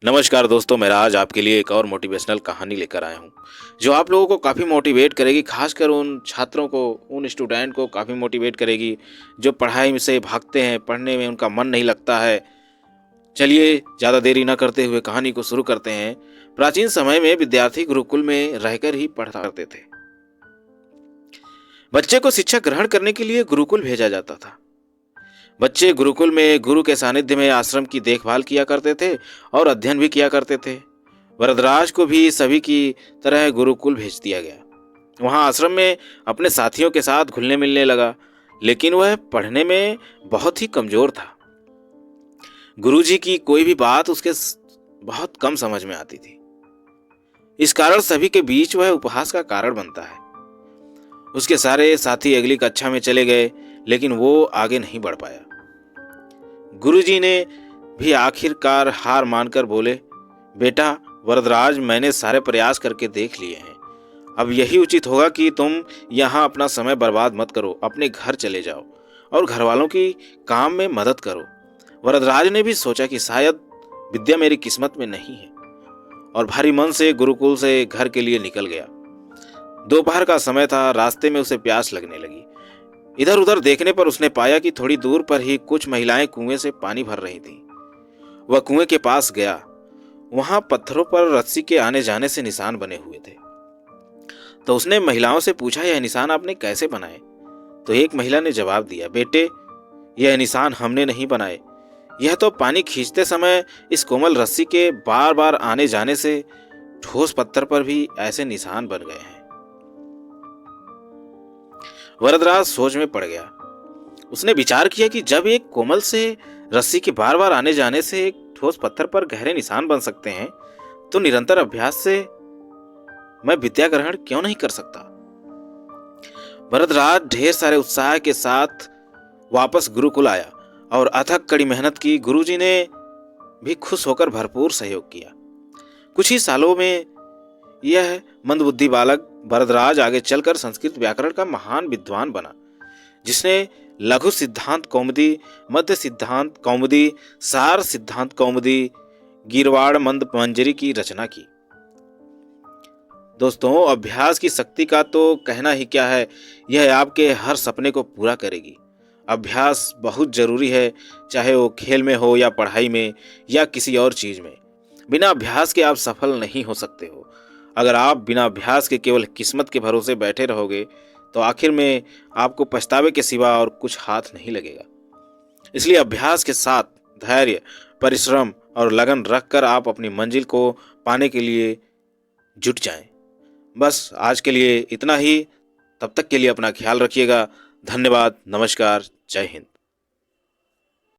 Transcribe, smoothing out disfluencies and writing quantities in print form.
नमस्कार दोस्तों, मैं आज आपके लिए एक और मोटिवेशनल कहानी लेकर आया हूँ, जो आप लोगों को काफ़ी मोटिवेट करेगी, खासकर उन छात्रों को, उन स्टूडेंट को काफ़ी मोटिवेट करेगी, जो पढ़ाई में से भागते हैं, पढ़ने में उनका मन नहीं लगता है। चलिए, ज़्यादा देरी न करते हुए कहानी को शुरू करते हैं। प्राचीन समय में विद्यार्थी गुरुकुल में रहकर ही पढ़ा करते थे। बच्चे को शिक्षा ग्रहण करने के लिए गुरुकुल भेजा जाता था। बच्चे गुरुकुल में गुरु के सानिध्य में आश्रम की देखभाल किया करते थे और अध्ययन भी किया करते थे। वरदराज को भी सभी की तरह गुरुकुल भेज दिया गया। वहां आश्रम में अपने साथियों के साथ घुलने मिलने लगा, लेकिन वह पढ़ने में बहुत ही कमजोर था। गुरुजी की कोई भी बात उसके बहुत कम समझ में आती थी। इस कारण सभी के बीच वह उपहास का कारण बनता है। उसके सारे साथी अगली कक्षा में चले गए, लेकिन वो आगे नहीं बढ़ पाया। गुरुजी ने भी आखिरकार हार मानकर बोले, बेटा वरदराज, मैंने सारे प्रयास करके देख लिए हैं। अब यही उचित होगा कि तुम यहाँ अपना समय बर्बाद मत करो, अपने घर चले जाओ और घर वालों की काम में मदद करो। वरदराज ने भी सोचा कि शायद विद्या मेरी किस्मत में नहीं है, और भारी मन से गुरुकुल से घर के लिए निकल गया। दोपहर का समय था। रास्ते में उसे प्यास लगने लगी। इधर उधर देखने पर उसने पाया कि थोड़ी दूर पर ही कुछ महिलाएं कुएं से पानी भर रही थीं। वह कुएं के पास गया। वहां पत्थरों पर रस्सी के आने जाने से निशान बने हुए थे। तो उसने महिलाओं से पूछा, यह निशान आपने कैसे बनाए? तो एक महिला ने जवाब दिया, बेटे, यह निशान हमने नहीं बनाए। यह तो पानी खींचते समय इस कोमल रस्सी के बार बार आने जाने से ठोस पत्थर पर भी ऐसे निशान बन गए हैं। वरदराज सोच में पड़ गया। उसने विचार किया कि जब एक कोमल से रस्सी के बार बार आने जाने से एक ठोस पत्थर पर गहरे निशान बन सकते हैं, तो निरंतर अभ्यास से मैं विद्या ग्रहण क्यों नहीं कर सकता? वरदराज ढेर सारे उत्साह के साथ वापस गुरुकुल आया और अथक कड़ी मेहनत की। गुरुजी ने भी खुश होकर भरपूर सहयोग किया। कुछ ही सालों में यह मंदबुद्धि बालक वरदराज आगे चलकर संस्कृत व्याकरण का महान विद्वान बना, जिसने लघु सिद्धांत कौमुदी, मध्य सिद्धांत कौमुदी, सार सिद्धांत कौमुदी, गीरवाड़ मंद मंजरी की रचना की। दोस्तों, अभ्यास की शक्ति का तो कहना ही क्या है। यह आपके हर सपने को पूरा करेगी। अभ्यास बहुत जरूरी है, चाहे वो खेल में हो या पढ़ाई में या किसी और चीज में। बिना अभ्यास के आप सफल नहीं हो सकते हो। अगर आप बिना अभ्यास के केवल किस्मत के भरोसे बैठे रहोगे, तो आखिर में आपको पछतावे के सिवा और कुछ हाथ नहीं लगेगा। इसलिए अभ्यास के साथ धैर्य, परिश्रम और लगन रखकर आप अपनी मंजिल को पाने के लिए जुट जाएं। बस आज के लिए इतना ही। तब तक के लिए अपना ख्याल रखिएगा। धन्यवाद। नमस्कार। जय हिंद।